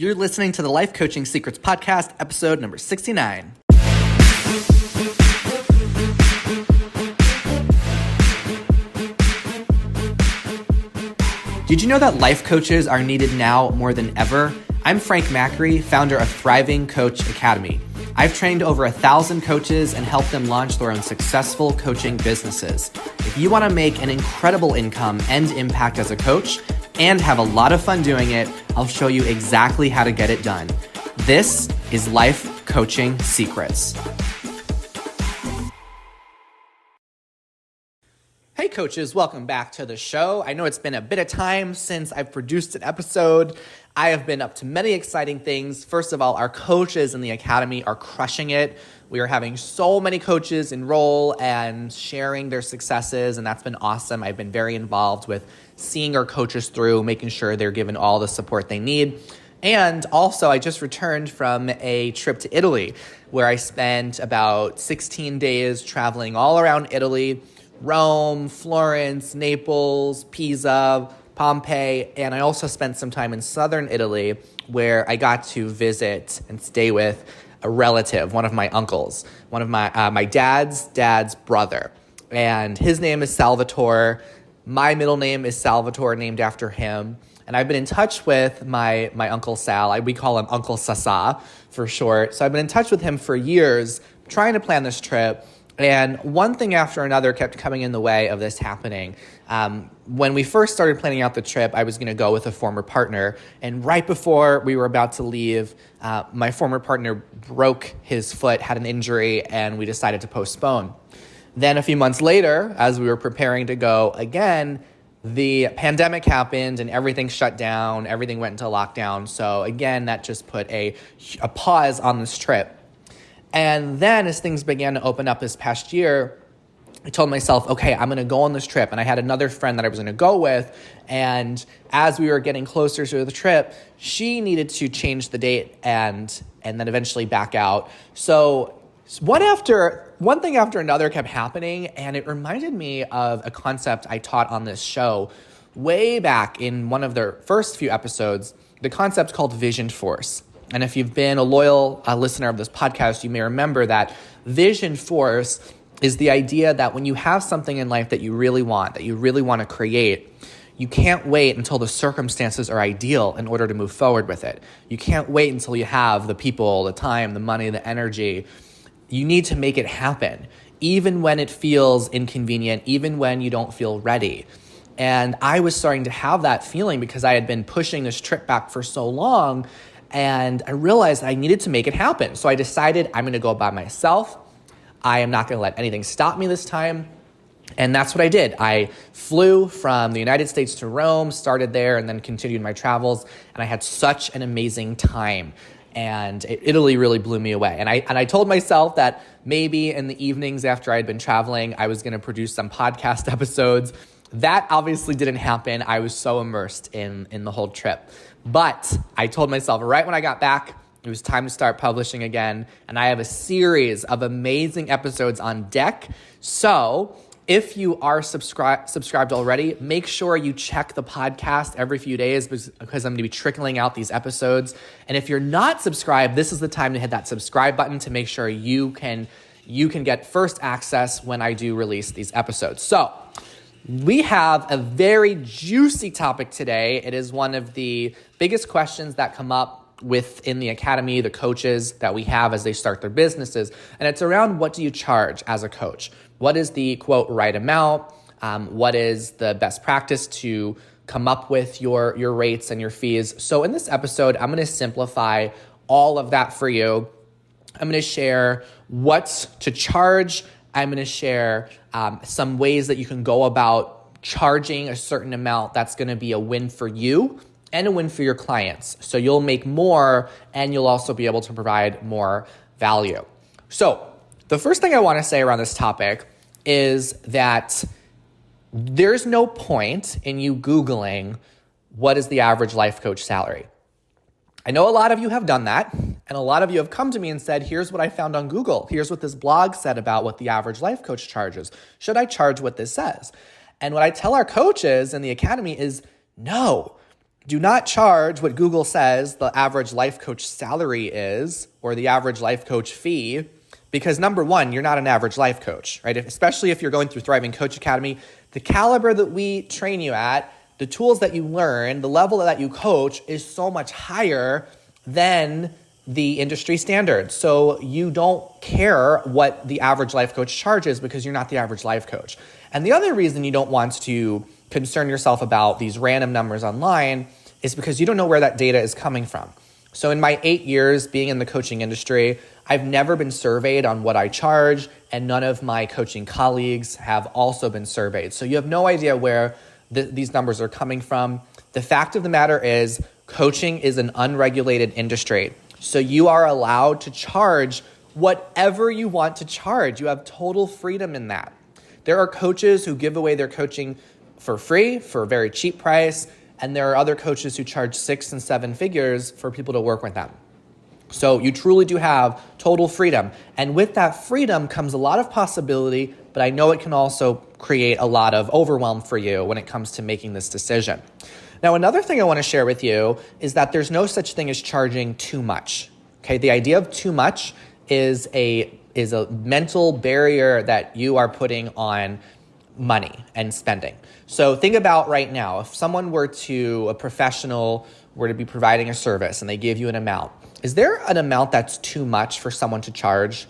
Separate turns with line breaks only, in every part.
You're listening to the Life Coaching Secrets Podcast, episode number 69. Did you know that life coaches are needed now more than ever? I'm Frank Macri, founder of Thriving Coach Academy. I've trained over 1,000 coaches and helped them launch their own successful coaching businesses. If you want to make an incredible income and impact as a coach and have a lot of fun doing it, I'll show you exactly how to get it done. This is Life Coaching Secrets. Hey coaches, welcome back to the show. I know it's been a bit of time since I've produced an episode. I have been up to many exciting things. First of all, our coaches in the academy are crushing it. We are having so many coaches enroll and sharing their successes, and that's been awesome. I've been very involved with seeing our coaches through, making sure they're given all the support they need. And also, I just returned from a trip to Italy where I spent about 16 days traveling all around Italy, Rome, Florence, Naples, Pisa, Pompeii, and I also spent some time in southern Italy where I got to visit and stay with a relative, one of my uncles, one of my dad's brother, and his name is Salvatore. My middle name is Salvatore, named after him, and I've been in touch with my Uncle Sal. We call him Uncle Sasa for short. So I've been in touch with him for years, trying to plan this trip. And one thing after another kept coming in the way of this happening. When we first started planning out the trip, I was going to go with a former partner. And right before we were about to leave, my former partner broke his foot, had an injury, and we decided to postpone. Then a few months later, as we were preparing to go again, the pandemic happened and everything shut down. Everything went into lockdown. So again, that just put a pause on this trip. And then as things began to open up this past year, I told myself, okay, I'm going to go on this trip. And I had another friend that I was going to go with. And as we were getting closer to the trip, she needed to change the date and then eventually back out. So one thing after another kept happening. And it reminded me of a concept I taught on this show way back in one of their first few episodes. The concept's called Vision Force. And if you've been a loyal listener of this podcast, you may remember that Vision Force is the idea that when you have something in life that you really want to create, you can't wait until the circumstances are ideal in order to move forward with it. You can't wait until you have the people, the time, the money, the energy. You need to make it happen, even when it feels inconvenient, even when you don't feel ready. And I was starting to have that feeling because I had been pushing this trip back for so long. And I realized I needed to make it happen. So I decided I'm going to go by myself. I am not going to let anything stop me this time. And that's what I did. I flew from the United States to Rome, started there, and then continued my travels. And I had such an amazing time. And Italy really blew me away. And I told myself that maybe in the evenings after I had been traveling, I was going to produce some podcast episodes. That obviously didn't happen. I was so immersed in the whole trip. But I told myself right when I got back, it was time to start publishing again. And I have a series of amazing episodes on deck. So if you are subscribed already, make sure you check the podcast every few days because I'm going to be trickling out these episodes. And if you're not subscribed, this is the time to hit that subscribe button to make sure you can get first access when I do release these episodes. So we have a very juicy topic today. It is one of the biggest questions that come up within the academy, the coaches that we have as they start their businesses. And it's around, what do you charge as a coach? What is the, quote, right amount? What is the best practice to come up with your rates and your fees? So in this episode, I'm going to simplify all of that for you. I'm going to share what to charge. I'm going to share some ways that you can go about charging a certain amount that's going to be a win for you and a win for your clients. So you'll make more and you'll also be able to provide more value. So the first thing I want to say around this topic is that there's no point in you Googling what is the average life coach salary. I know a lot of you have done that, and a lot of you have come to me and said, here's what I found on Google. Here's what this blog said about what the average life coach charges. Should I charge what this says? And what I tell our coaches in the academy is, no, Do not charge what Google says the average life coach salary is or the average life coach fee, because number one, you're not an average life coach, right? Especially if you're going through Thriving Coach Academy, the caliber that we train you at, the tools that you learn, the level that you coach is so much higher than the industry standard. So you don't care what the average life coach charges because you're not the average life coach. And the other reason you don't want to concern yourself about these random numbers online is because you don't know where that data is coming from. So in my 8 years being in the coaching industry, I've never been surveyed on what I charge, and none of my coaching colleagues have also been surveyed. So you have no idea where these numbers are coming from. The fact of the matter is coaching is an unregulated industry. So you are allowed to charge whatever you want to charge. You have total freedom in that. There are coaches who give away their coaching for free, for a very cheap price, and there are other coaches who charge 6 and 7 figures for people to work with them. So you truly do have total freedom. And with that freedom comes a lot of possibility, but I know it can also create a lot of overwhelm for you when it comes to making this decision. Now, another thing I want to share with you is that there's no such thing as charging too much. Okay, the idea of too much is a mental barrier that you are putting on money and spending. So think about right now, if a professional were to be providing a service and they gave you an amount, is there an amount that's too much for someone to charge?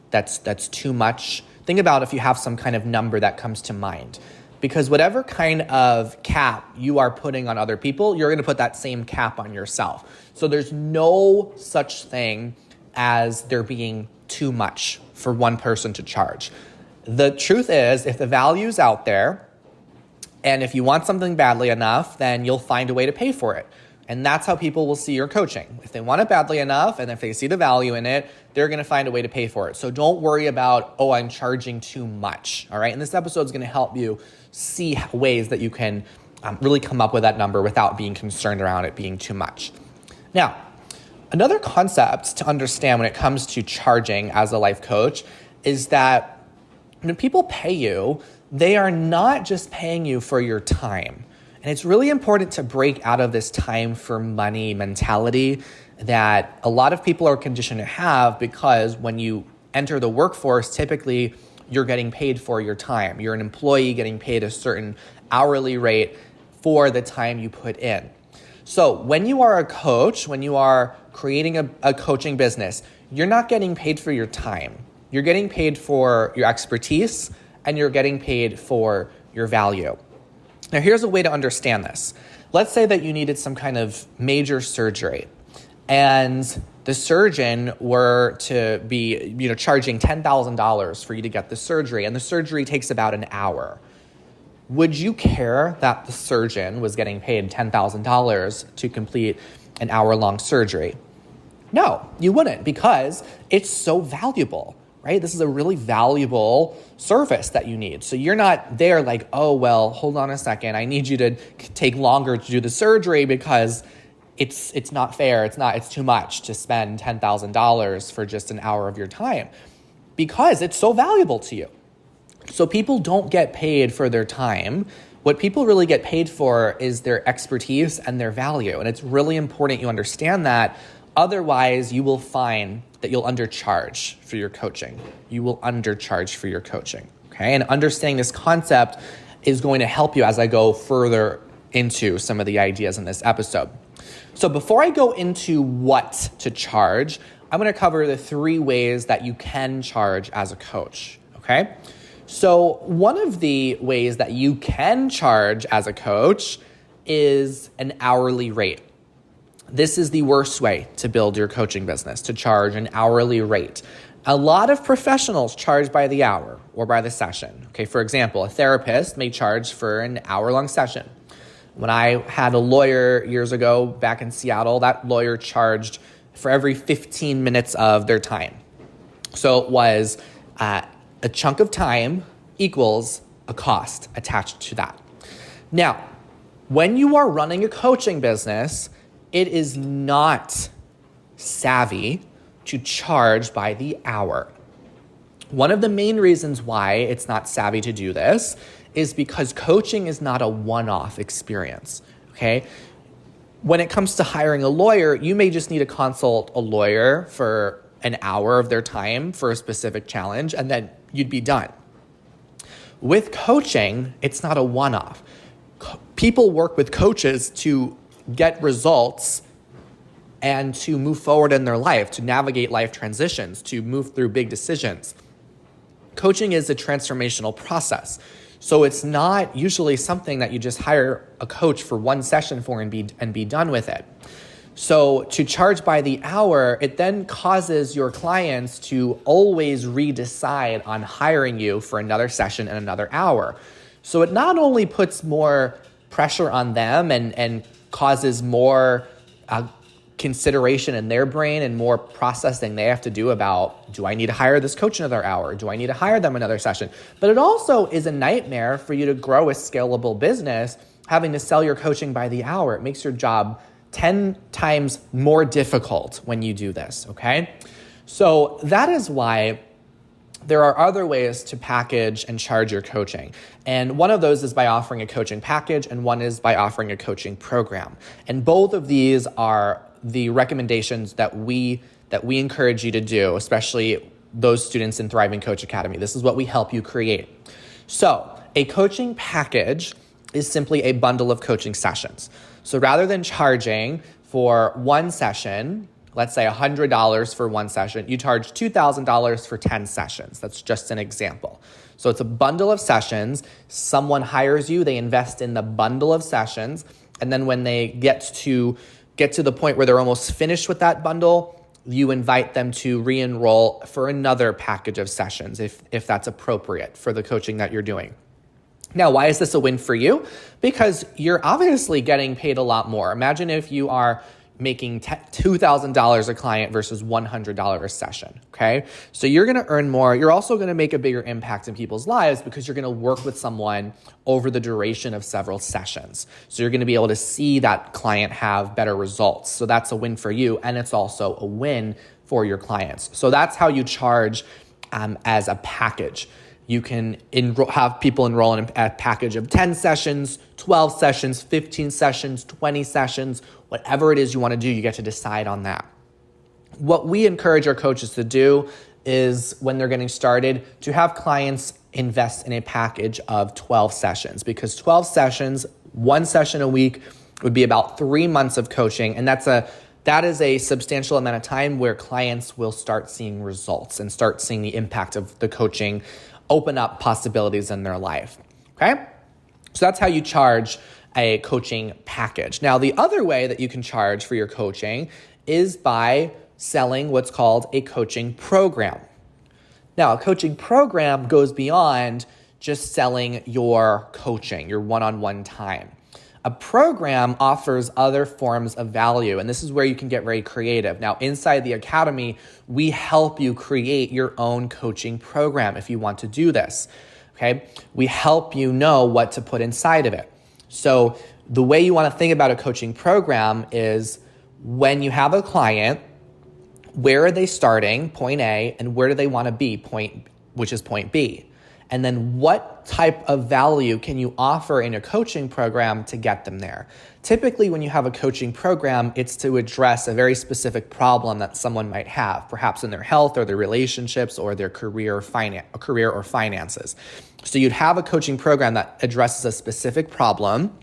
That's too much? Think about if you have some kind of number that comes to mind. Because whatever kind of cap you are putting on other people, you're going to put that same cap on yourself. So there's no such thing as there being too much for one person to charge. The truth is, if the value's out there, and if you want something badly enough, then you'll find a way to pay for it. And that's how people will see your coaching. If they want it badly enough, and if they see the value in it, they're going to find a way to pay for it. So don't worry about, I'm charging too much. All right. And this episode is going to help you see ways that you can really come up with that number without being concerned around it being too much. Now, another concept to understand when it comes to charging as a life coach is that when people pay you, they are not just paying you for your time. And it's really important to break out of this time for money mentality that a lot of people are conditioned to have, because when you enter the workforce, typically you're getting paid for your time. You're an employee getting paid a certain hourly rate for the time you put in. So when you are a coach, when you are creating a coaching business, you're not getting paid for your time. You're getting paid for your expertise, and you're getting paid for your value. Now, here's a way to understand this. Let's say that you needed some kind of major surgery, and the surgeon were to be, charging $10,000 for you to get the surgery, and the surgery takes about an hour. Would you care that the surgeon was getting paid $10,000 to complete an hour-long surgery? No, you wouldn't, because it's so valuable. Right? This is a really valuable service that you need. So you're not there like, hold on a second. I need you to take longer to do the surgery because it's not fair. It's too much to spend $10,000 for just an hour of your time, because it's so valuable to you. So people don't get paid for their time. What people really get paid for is their expertise and their value. And it's really important you understand that. Otherwise, you will find that you'll undercharge for your coaching. You will undercharge for your coaching, okay? And understanding this concept is going to help you as I go further into some of the ideas in this episode. So before I go into what to charge, I'm going to cover the 3 ways that you can charge as a coach, okay? So one of the ways that you can charge as a coach is an hourly rate. This is the worst way to build your coaching business, to charge an hourly rate. A lot of professionals charge by the hour or by the session. Okay, for example, a therapist may charge for an hour-long session. When I had a lawyer years ago back in Seattle, that lawyer charged for every 15 minutes of their time. So it was a chunk of time equals a cost attached to that. Now, when you are running a coaching business, it is not savvy to charge by the hour. One of the main reasons why it's not savvy to do this is because coaching is not a one-off experience, okay? When it comes to hiring a lawyer, you may just need to consult a lawyer for an hour of their time for a specific challenge, and then you'd be done. With coaching, it's not a one-off. People work with coaches to get results and to move forward in their life, to navigate life transitions, to move through big decisions. Coaching is a transformational process. So it's not usually something that you just hire a coach for one session for and be done with it. So to charge by the hour, it then causes your clients to always redecide on hiring you for another session and another hour. So it not only puts more pressure on them and causes more consideration in their brain and more processing they have to do about, do I need to hire this coach another hour? Do I need to hire them another session? But it also is a nightmare for you to grow a scalable business, having to sell your coaching by the hour. It makes your job 10 times more difficult when you do this, okay? So that is why there are other ways to package and charge your coaching. And one of those is by offering a coaching package, and one is by offering a coaching program. And both of these are the recommendations that we encourage you to do, especially those students in Thriving Coach Academy. This is what we help you create. So a coaching package is simply a bundle of coaching sessions. So rather than charging for one session, let's say $100 for one session, you charge $2,000 for 10 sessions. That's just an example. So it's a bundle of sessions. Someone hires you, they invest in the bundle of sessions, and then when they get to the point where they're almost finished with that bundle, you invite them to re-enroll for another package of sessions if that's appropriate for the coaching that you're doing. Now, why is this a win for you? Because you're obviously getting paid a lot more. Imagine if you are making $2,000 a client versus $100 a session, okay? So you're gonna earn more. You're also gonna make a bigger impact in people's lives because you're gonna work with someone over the duration of several sessions. So you're gonna be able to see that client have better results. So that's a win for you, and it's also a win for your clients. So that's how you charge as a package. You can have people enroll in a package of 10 sessions, 12 sessions, 15 sessions, 20 sessions, whatever it is you want to do, you get to decide on that. What we encourage our coaches to do is when they're getting started, to have clients invest in a package of 12 sessions, because 12 sessions, one session a week, would be about 3 months of coaching. And that is a substantial amount of time where clients will start seeing results and start seeing the impact of the coaching open up possibilities in their life, okay? So that's how you charge a coaching package. Now, the other way that you can charge for your coaching is by selling what's called a coaching program. Now, a coaching program goes beyond just selling your coaching, your one-on-one time. A program offers other forms of value, and this is where you can get very creative. Now, inside the Academy, we help you create your own coaching program if you want to do this, okay? We help you know what to put inside of it. So the way you want to think about a coaching program is when you have a client, where are they starting, point A, and where do they want to be, which is point B? And then what type of value can you offer in a coaching program to get them there? Typically, when you have a coaching program, it's to address a very specific problem that someone might have, perhaps in their health or their relationships or their career or finances. So you'd have a coaching program that addresses a specific problem,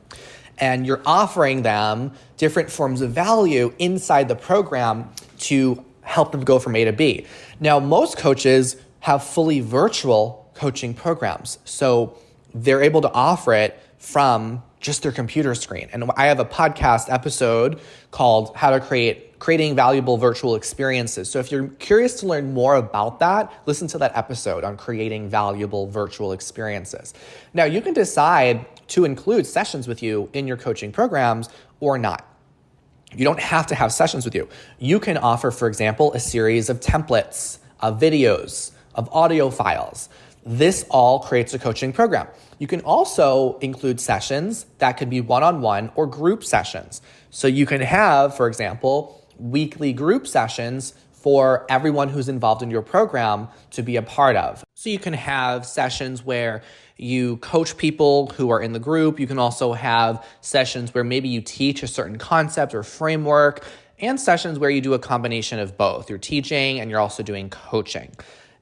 and you're offering them different forms of value inside the program to help them go from A to B. Now, most coaches have fully virtual coaching programs. So they're able to offer it from just their computer screen. And I have a podcast episode called How to Creating Valuable Virtual Experiences. So if you're curious to learn more about that, listen to that episode on creating valuable virtual experiences. Now, you can decide to include sessions with you in your coaching programs or not. You don't have to have sessions with you. You can offer, for example, a series of templates, of videos, of audio files. This all creates a coaching program. You can also include sessions that could be one-on-one or group sessions. So you can have, for example, weekly group sessions for everyone who's involved in your program to be a part of. So you can have sessions where you coach people who are in the group. You can also have sessions where maybe you teach a certain concept or framework, and sessions where you do a combination of both. You're teaching and you're also doing coaching.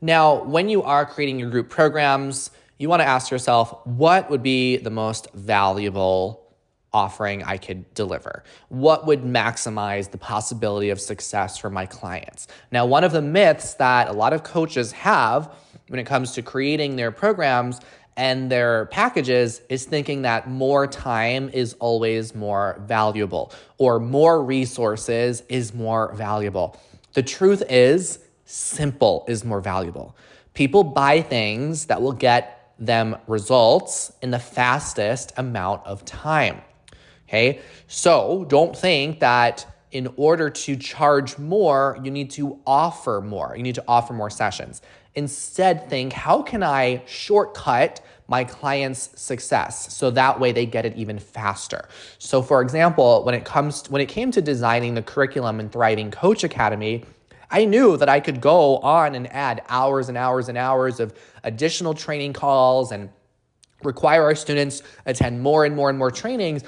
Now, when you are creating your group programs, you want to ask yourself, what would be the most valuable offering I could deliver? What would maximize the possibility of success for my clients? Now, one of the myths that a lot of coaches have when it comes to creating their programs and their packages is thinking that more time is always more valuable, or more resources is more valuable. The truth is, simple is more valuable. People buy things that will get them results in the fastest amount of time. Okay, so don't think that in order to charge more, you need to offer more. You need to offer more sessions. Instead, think, how can I shortcut my client's success so that way they get it even faster? So for example, when it came to designing the curriculum in Thriving Coach Academy, I knew that I could go on and add hours and hours and hours of additional training calls and require our students attend more and more and more trainings.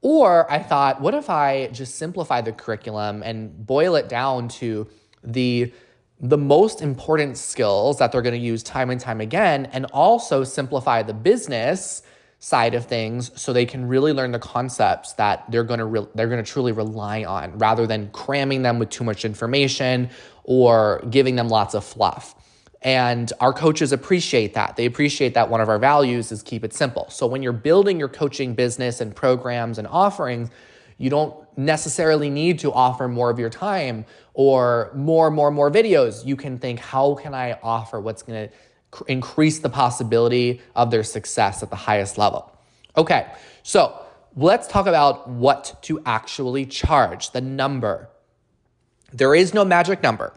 Or I thought, what if I just simplify the curriculum and boil it down to the most important skills that they're going to use time and time again, and also simplify the business side of things so they can really learn the concepts that they're going to truly rely on, rather than cramming them with too much information or giving them lots of fluff. And our coaches appreciate that. They appreciate that one of our values is keep it simple. So when you're building your coaching business and programs and offerings, you don't necessarily need to offer more of your time or more videos. You can think, how can I offer what's going to increase the possibility of their success at the highest level? Okay, so let's talk about what to actually charge, the number. There is no magic number.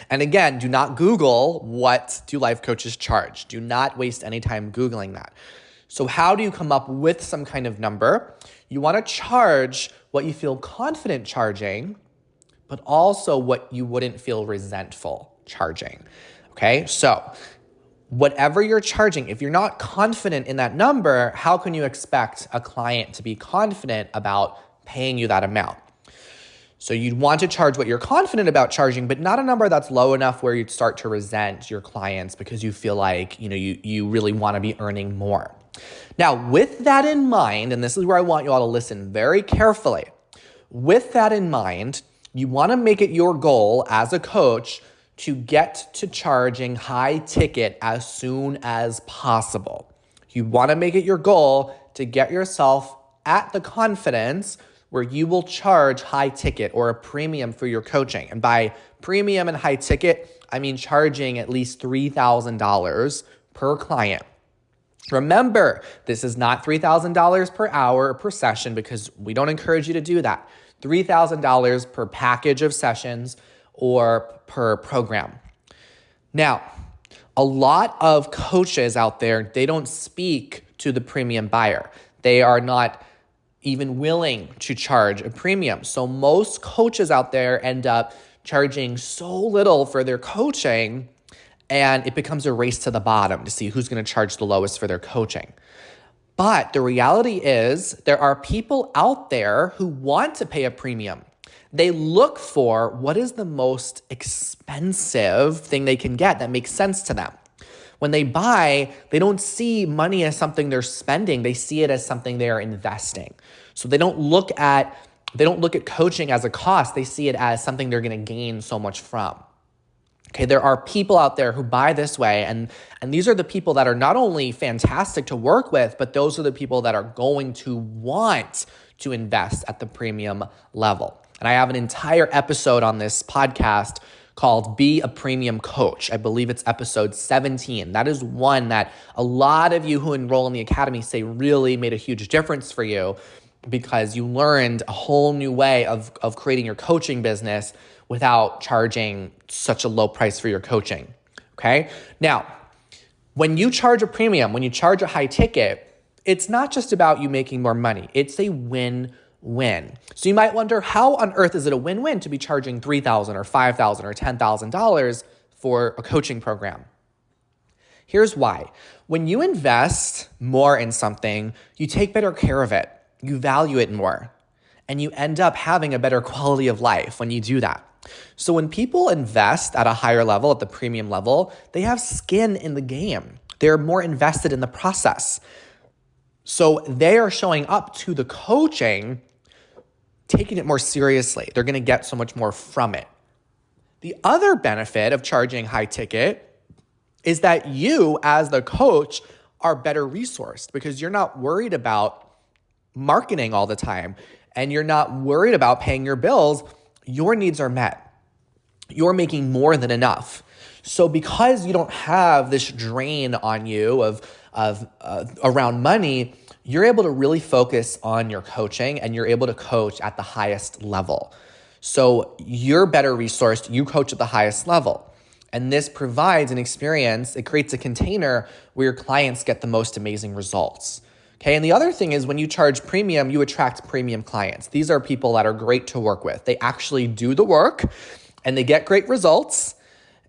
And again, do not Google what do life coaches charge. Do not waste any time Googling that. So how do you come up with some kind of number? You want to charge what you feel confident charging, but also what you wouldn't feel resentful charging. Okay, so whatever you're charging, if you're not confident in that number, how can you expect a client to be confident about paying you that amount? So you'd want to charge what you're confident about charging, but not a number that's low enough where you'd start to resent your clients because you feel like, you really want to be earning more. Now, with that in mind, and this is where I want you all to listen very carefully. With that in mind, you want to make it your goal as a coach to get to charging high ticket as soon as possible. You want to make it your goal to get yourself at the confidence where you will charge high ticket or a premium for your coaching. And by premium and high ticket, I mean charging at least $3,000 per client. Remember, this is not $3,000 per hour or per session, because we don't encourage you to do that. $3,000 per package of sessions or per program. Now, a lot of coaches out there, they don't speak to the premium buyer. They are not even willing to charge a premium. So most coaches out there end up charging so little for their coaching, and it becomes a race to the bottom to see who's going to charge the lowest for their coaching. But the reality is there are people out there who want to pay a premium. They look for what is the most expensive thing they can get that makes sense to them. When they buy, they don't see money as something they're spending. They see it as something they are investing. So they don't look at coaching as a cost. They see it as something they're going to gain so much from. Okay, there are people out there who buy this way, and these are the people that are not only fantastic to work with, but those are the people that are going to want to invest at the premium level. And I have an entire episode on this podcast called Be a Premium Coach. I believe it's episode 17. That is one that a lot of you who enroll in the academy say really made a huge difference for you, because you learned a whole new way of creating your coaching business without charging such a low price for your coaching. Okay? Now, when you charge a premium, when you charge a high ticket, it's not just about you making more money. It's a win-win. So you might wonder, how on earth is it a win-win to be charging $3,000 or $5,000 or $10,000 for a coaching program? Here's why. When you invest more in something, you take better care of it, you value it more, and you end up having a better quality of life when you do that. So when people invest at a higher level, at the premium level, they have skin in the game. They're more invested in the process. So they are showing up to the coaching, taking it more seriously. They're going to get so much more from it. The other benefit of charging high ticket is that you, as the coach, are better resourced because you're not worried about marketing all the time and you're not worried about paying your bills. Your needs are met. You're making more than enough. So because you don't have this drain on you of around money, you're able to really focus on your coaching and you're able to coach at the highest level. So you're better resourced, you coach at the highest level. And this provides an experience, it creates a container where your clients get the most amazing results. Okay, and the other thing is when you charge premium, you attract premium clients. These are people that are great to work with. They actually do the work and they get great results.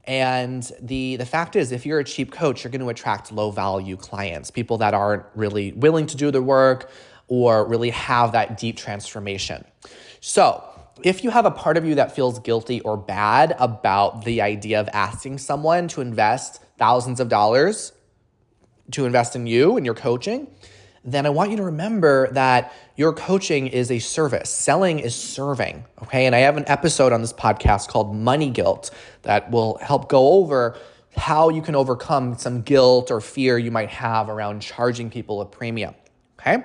And the fact is, if you're a cheap coach, you're going to attract low value clients, people that aren't really willing to do the work or really have that deep transformation. So if you have a part of you that feels guilty or bad about the idea of asking someone to invest thousands of dollars to invest in you and your coaching, then I want you to remember that your coaching is a service. Selling is serving, okay? And I have an episode on this podcast called Money Guilt that will help go over how you can overcome some guilt or fear you might have around charging people a premium, okay?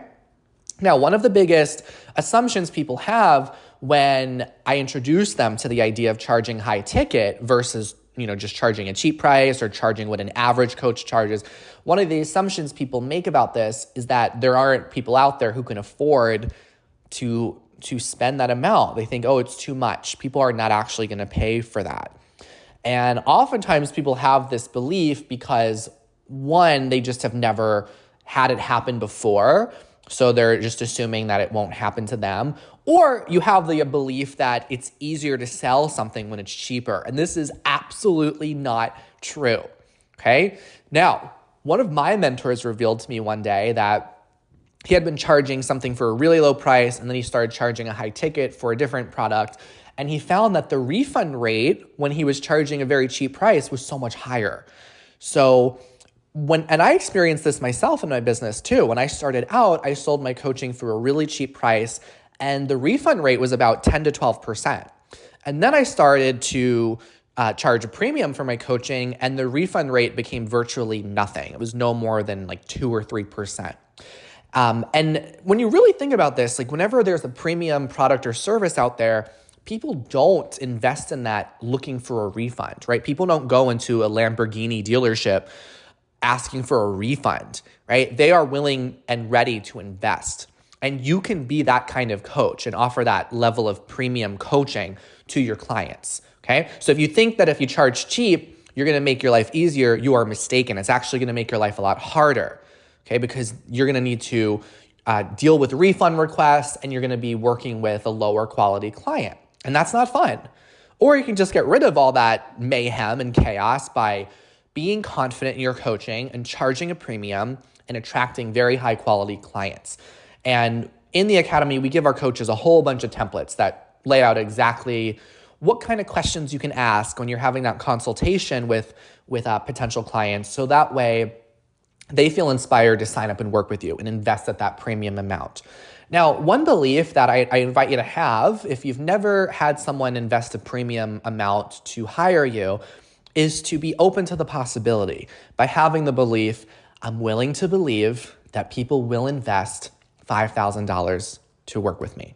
Now, one of the biggest assumptions people have when I introduce them to the idea of charging high ticket versus just charging a cheap price or charging what an average coach charges. One of the assumptions people make about this is that there aren't people out there who can afford to spend that amount. They think, oh, it's too much. People are not actually going to pay for that. And oftentimes people have this belief because, one, they just have never had it happen before. So they're just assuming that it won't happen to them. Or you have the belief that it's easier to sell something when it's cheaper. And this is absolutely not true, okay? Now, one of my mentors revealed to me one day that he had been charging something for a really low price, and then he started charging a high ticket for a different product. And he found that the refund rate when he was charging a very cheap price was so much higher. So and I experienced this myself in my business too. When I started out, I sold my coaching for a really cheap price and the refund rate was about 10 to 12%. And then I started to charge a premium for my coaching and the refund rate became virtually nothing. It was no more than like 2 or 3%. And when you really think about this, like whenever there's a premium product or service out there, people don't invest in that looking for a refund, right? People don't go into a Lamborghini dealership asking for a refund, right? They are willing and ready to invest. And you can be that kind of coach and offer that level of premium coaching to your clients, okay? So if you think that if you charge cheap, you're gonna make your life easier, you are mistaken. It's actually gonna make your life a lot harder, okay? Because you're gonna need to deal with refund requests and you're gonna be working with a lower quality client. And that's not fun. Or you can just get rid of all that mayhem and chaos by being confident in your coaching and charging a premium and attracting very high quality clients. And in the Academy, we give our coaches a whole bunch of templates that lay out exactly what kind of questions you can ask when you're having that consultation with potential clients. So that way they feel inspired to sign up and work with you and invest at that premium amount. Now, one belief that I invite you to have, if you've never had someone invest a premium amount to hire you, is to be open to the possibility by having the belief, I'm willing to believe that people will invest $5,000 to work with me.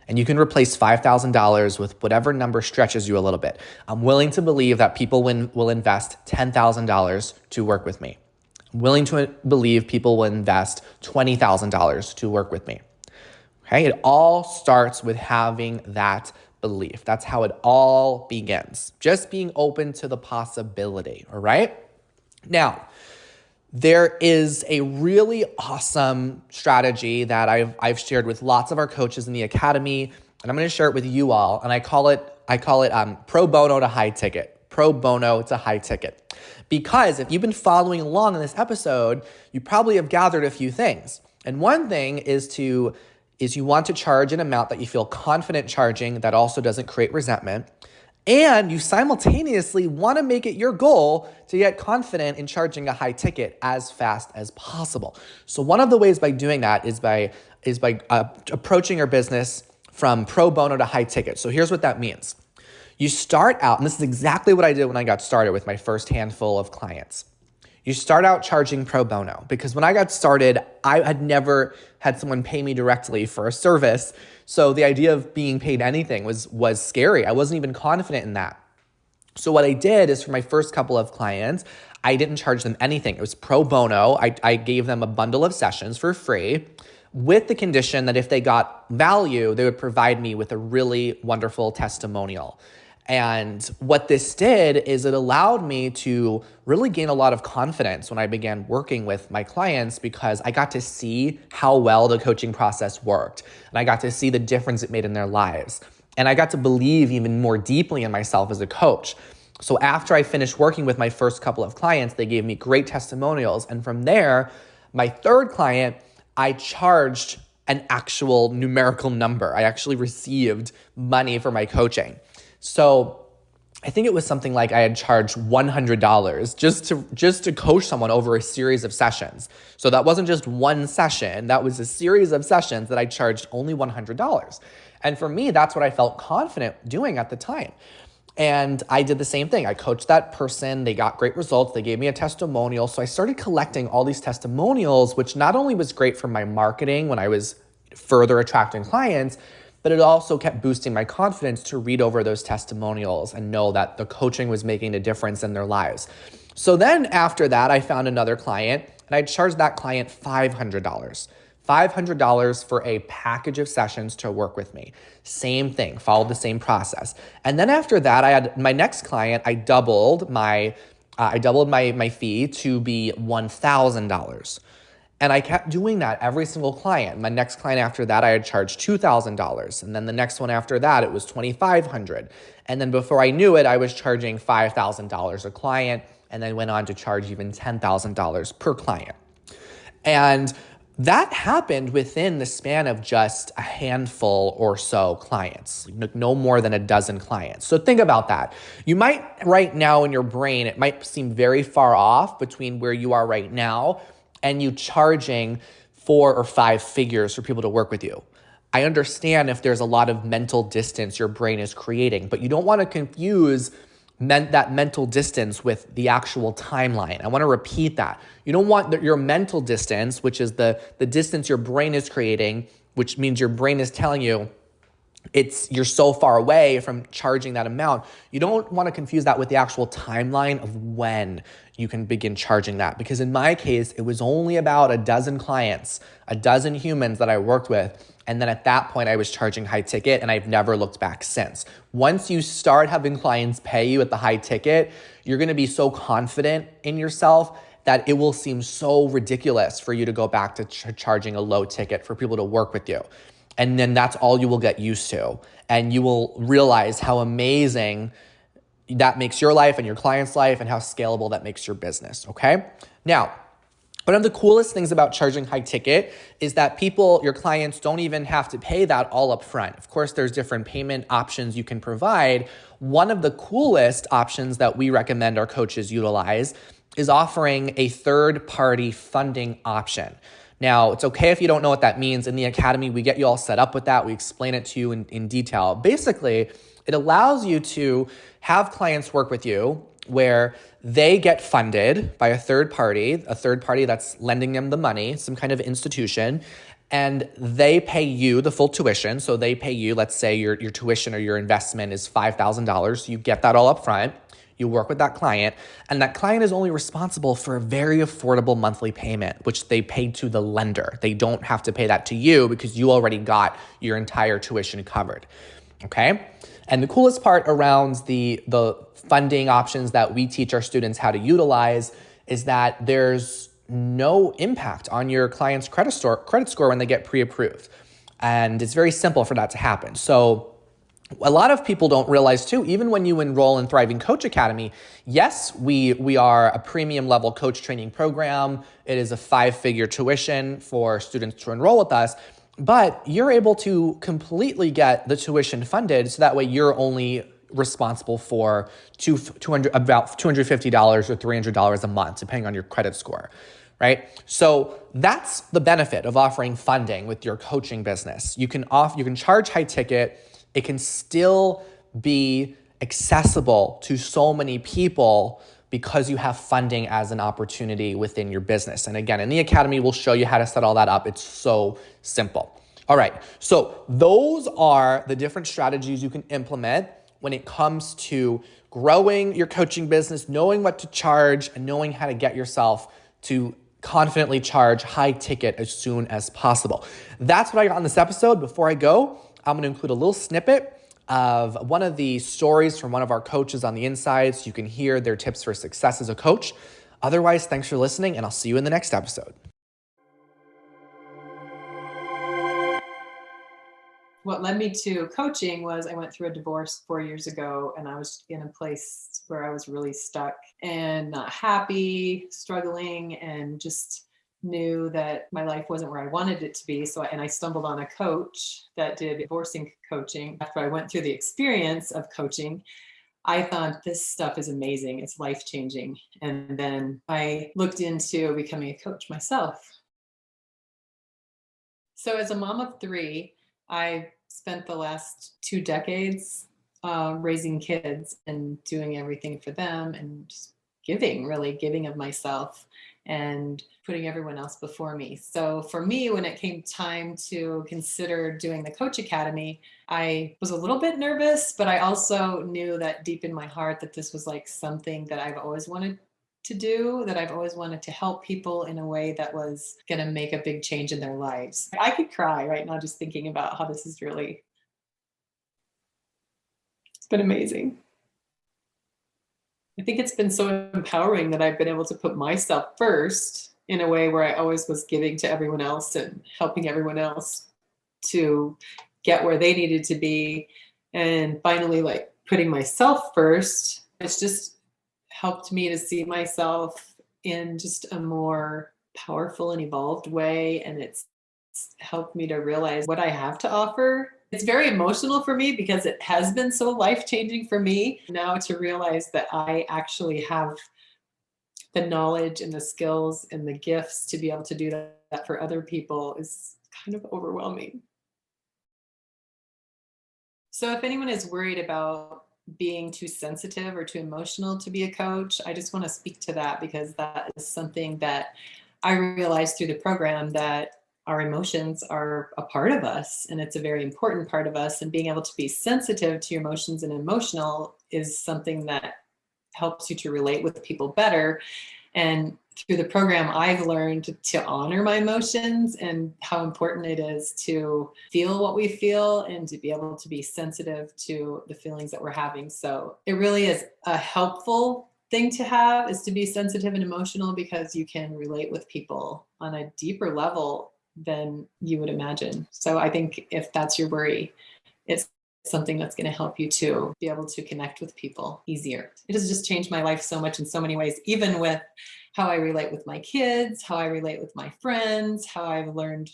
And you can replace $5,000 with whatever number stretches you a little bit. I'm willing to believe that people will invest $10,000 to work with me. I'm willing to believe people will invest $20,000 to work with me. Okay, it all starts with having that belief. That's how it all begins. Just being open to the possibility, all right? Now, there is a really awesome strategy that I've shared with lots of our coaches in the Academy, and I'm going to share it with you all, and I call it pro bono to high ticket. Pro bono to high ticket. Because if you've been following along in this episode, you probably have gathered a few things. And one thing is you want to charge an amount that you feel confident charging that also doesn't create resentment. And you simultaneously want to make it your goal to get confident in charging a high ticket as fast as possible. So one of the ways by doing that is by approaching your business from pro bono to high ticket. So here's what that means. You start out, and this is exactly what I did when I got started with my first handful of clients. You start out charging pro bono, because when I got started, I had never had someone pay me directly for a service. So the idea of being paid anything was scary. I wasn't even confident in that. So what I did is for my first couple of clients, I didn't charge them anything. It was pro bono. I gave them a bundle of sessions for free with the condition that if they got value, they would provide me with a really wonderful testimonial. And what this did is it allowed me to really gain a lot of confidence when I began working with my clients, because I got to see how well the coaching process worked. And I got to see the difference it made in their lives. And I got to believe even more deeply in myself as a coach. So after I finished working with my first couple of clients, they gave me great testimonials. And from there, my third client, I charged an actual numerical number. I actually received money for my coaching. So I think it was something like I had charged $100 just to coach someone over a series of sessions. So that wasn't just one session, that was a series of sessions that I charged only $100. And for me, that's what I felt confident doing at the time. And I did the same thing. I coached that person, they got great results, they gave me a testimonial. So I started collecting all these testimonials, which not only was great for my marketing when I was further attracting clients, but it also kept boosting my confidence to read over those testimonials and know that the coaching was making a difference in their lives. So then after that, I found another client and I charged that client $500. $500 for a package of sessions to work with me. Same thing, followed the same process. And then after that, I had my next client, I doubled my fee to be $1,000. And I kept doing that every single client. My next client after that, I had charged $2,000. And then the next one after that, it was $2,500. And then before I knew it, I was charging $5,000 a client, and then went on to charge even $10,000 per client. And that happened within the span of just a handful or so clients, no more than a dozen clients. So think about that. You might, right now in your brain, it might seem very far off between where you are right now and you charging 4 or 5 figures for people to work with you. I understand if there's a lot of mental distance your brain is creating, but you don't want to confuse that mental distance with the actual timeline. I want to repeat that. You don't want your mental distance, which is the distance your brain is creating, which means your brain is telling you you're so far away from charging that amount. You don't want to confuse that with the actual timeline of when you can begin charging that. Because in my case, it was only about a dozen clients, a dozen humans that I worked with. And then at that point, I was charging high ticket, and I've never looked back since. Once you start having clients pay you at the high ticket, you're going to be so confident in yourself that it will seem so ridiculous for you to go back to charging a low ticket for people to work with you. And then that's all you will get used to. And you will realize how amazing that makes your life and your client's life, and how scalable that makes your business, okay? Now, one of the coolest things about charging high ticket is that your clients don't even have to pay that all up front. Of course, there's different payment options you can provide. One of the coolest options that we recommend our coaches utilize is offering a third-party funding option. Now, it's okay if you don't know what that means. In the Academy, we get you all set up with that. We explain it to you in detail. Basically, it allows you to have clients work with you where they get funded by a third party that's lending them the money, some kind of institution, and they pay you the full tuition. So they pay you, let's say your tuition or your investment is $5,000. You get that all up front. You work with that client, and that client is only responsible for a very affordable monthly payment, which they pay to the lender. They don't have to pay that to you because you already got your entire tuition covered, okay? And the coolest part around the funding options that we teach our students how to utilize is that there's no impact on your client's credit score when they get pre-approved. And it's very simple for that to happen. So A lot of people don't realize too, even when you enroll in Thriving Coach Academy, yes, we are a premium level coach training program. It is a 5-figure tuition for students to enroll with us, but you're able to completely get the tuition funded. So that way you're only responsible for about $250 or $300 a month, depending on your credit score, right? So that's the benefit of offering funding with your coaching business. You can charge high ticket. It can still be accessible to so many people because you have funding as an opportunity within your business. And again, in the academy, we'll show you how to set all that up. It's so simple. All right, so those are the different strategies you can implement when it comes to growing your coaching business, knowing what to charge, and knowing how to get yourself to confidently charge high ticket as soon as possible. That's what I got on this episode. Before I go, I'm going to include a little snippet of one of the stories from one of our coaches on the inside so you can hear their tips for success as a coach. Otherwise, thanks for listening, and I'll see you in the next episode.
What led me to coaching was I went through a divorce 4 years ago, and I was in a place where I was really stuck and not happy, struggling, and just knew that my life wasn't where I wanted it to be. And I stumbled on a coach that did divorcing coaching. After I went through the experience of coaching, I thought this stuff is amazing. It's life-changing. And then I looked into becoming a coach myself. So as a mom of 3, I spent the last 2 decades raising kids and doing everything for them and just giving of myself and putting everyone else before me. So for me, when it came time to consider doing the Coach Academy, I was a little bit nervous, but I also knew that deep in my heart that this was like something that I've always wanted to do, that I've always wanted to help people in a way that was going to make a big change in their lives. I could cry right now just thinking about how this is really, it's been amazing. I think it's been so empowering that I've been able to put myself first in a way where I always was giving to everyone else and helping everyone else to get where they needed to be. And finally, like putting myself first, it's just helped me to see myself in just a more powerful and evolved way. And it's helped me to realize what I have to offer. It's very emotional for me because it has been so life-changing for me. Now to realize that I actually have the knowledge and the skills and the gifts to be able to do that for other people is kind of overwhelming. So if anyone is worried about being too sensitive or too emotional to be a coach, I just want to speak to that because that is something that I realized through the program, that our emotions are a part of us and it's a very important part of us, and being able to be sensitive to your emotions and emotional is something that helps you to relate with people better. And through the program, I've learned to honor my emotions and how important it is to feel what we feel and to be able to be sensitive to the feelings that we're having. So it really is a helpful thing to have, is to be sensitive and emotional, because you can relate with people on a deeper level than you would imagine. So I think if that's your worry, it's something that's going to help you to be able to connect with people easier. It has just changed my life so much in so many ways, even with how I relate with my kids, how I relate with my friends, how I've learned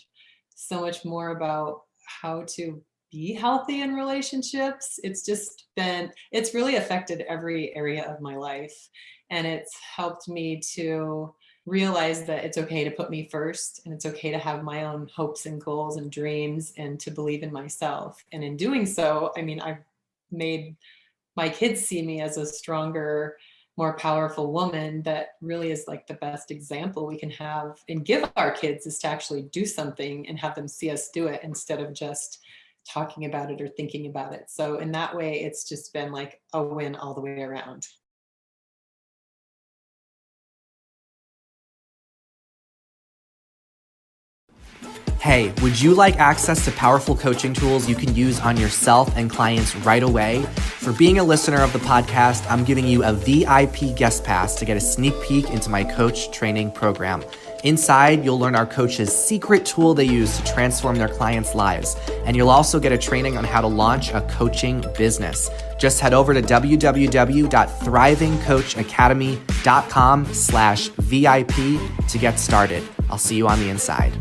so much more about how to be healthy in relationships. It's really affected every area of my life. And it's helped me to realize that it's okay to put me first, and it's okay to have my own hopes and goals and dreams, and to believe in myself. And in doing so, I mean, I've made my kids see me as a stronger, more powerful woman that really is like the best example we can have and give our kids, is to actually do something and have them see us do it instead of just talking about it or thinking about it. So in that way, it's just been like a win all the way around.
Hey, would you like access to powerful coaching tools you can use on yourself and clients right away? For being a listener of the podcast, I'm giving you a VIP guest pass to get a sneak peek into my coach training program. Inside, you'll learn our coaches' secret tool they use to transform their clients' lives. And you'll also get a training on how to launch a coaching business. Just head over to www.thrivingcoachacademy.com/VIP to get started. I'll see you on the inside.